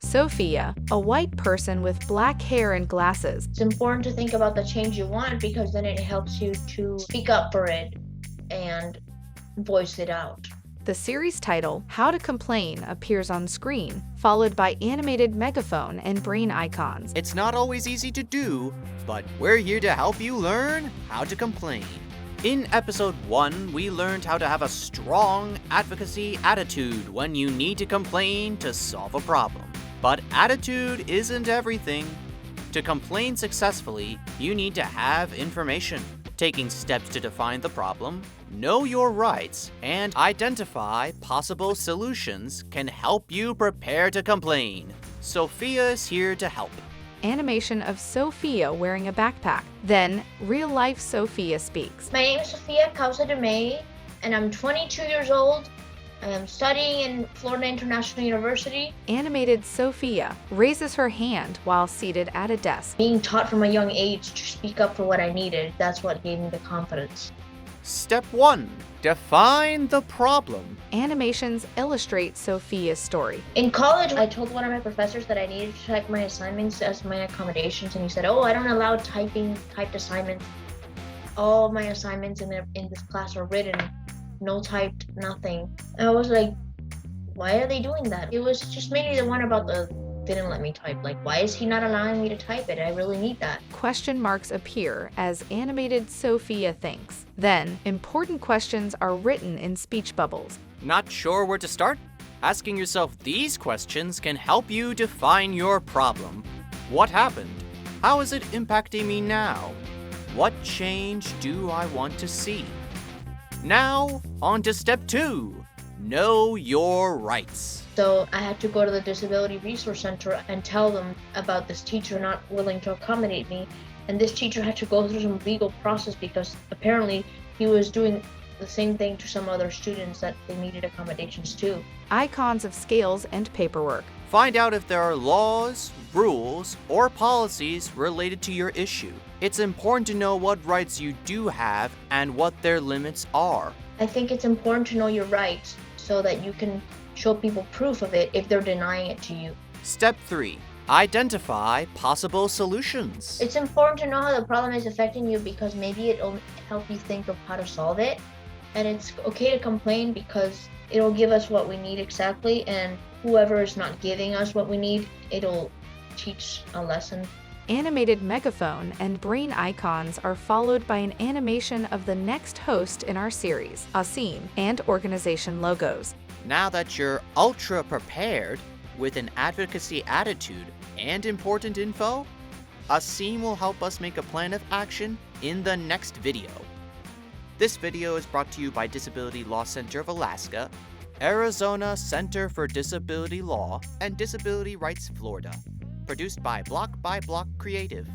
Sophia, a white person with black hair and glasses. It's important to think about the change you want because then it helps you to speak up for it and voice it out. The series title, How to Complain, appears on screen, followed by animated megaphone and brain icons. It's not always easy to do, but we're here to help you learn how to complain. In episode 1, we learned how to have a strong advocacy attitude when you need to complain to solve a problem. But attitude isn't everything. To complain successfully, you need to have information, taking steps to define the problem, know your rights, and identify possible solutions can help you prepare to complain. Sophia is here to help. Animation of Sophia wearing a backpack. Then, real-life Sophia speaks. My name is Sofia and I'm 22 years old. I am studying in Florida International University. Animated Sophia raises her hand while seated at a desk. Being taught from a young age to speak up for what I needed, that's what gave me the confidence. Step 1. Define the problem. Animations illustrate Sophia's story. In college, I told one of my professors that I needed to check my assignments as my accommodations, and he said, "Oh, I don't allow typed assignments. All my assignments in this class are written, no typed, nothing." And I was like, why are they doing that? It was just mainly the one about the didn't let me type. Like, why is he not allowing me to type it? I really need that. Question marks appear as animated Sophia thinks. Then, important questions are written in speech bubbles. Not sure where to start? Asking yourself these questions can help you define your problem. What happened? How is it impacting me now? What change do I want to see? Now, on to step 2. Know your rights. So I had to go to the Disability Resource Center and tell them about this teacher not willing to accommodate me. And this teacher had to go through some legal process because apparently he was doing the same thing to some other students that they needed accommodations to. Icons of scales and paperwork. Find out if there are laws, rules, or policies related to your issue. It's important to know what rights you do have and what their limits are. I think it's important to know your rights so that you can show people proof of it if they're denying it to you. Step 3. Identify possible solutions. It's important to know how the problem is affecting you because maybe it'll help you think of how to solve it. And it's okay to complain because it'll give us what we need exactly, and whoever is not giving us what we need, it'll teach a lesson. Animated megaphone and brain icons are followed by an animation of the next host in our series, Asim, and organization logos. Now that you're ultra prepared with an advocacy attitude and important info, Asim will help us make a plan of action in the next video. This video is brought to you by Disability Law Center of Alaska, Arizona Center for Disability Law, and Disability Rights Florida. Produced by Block Creative.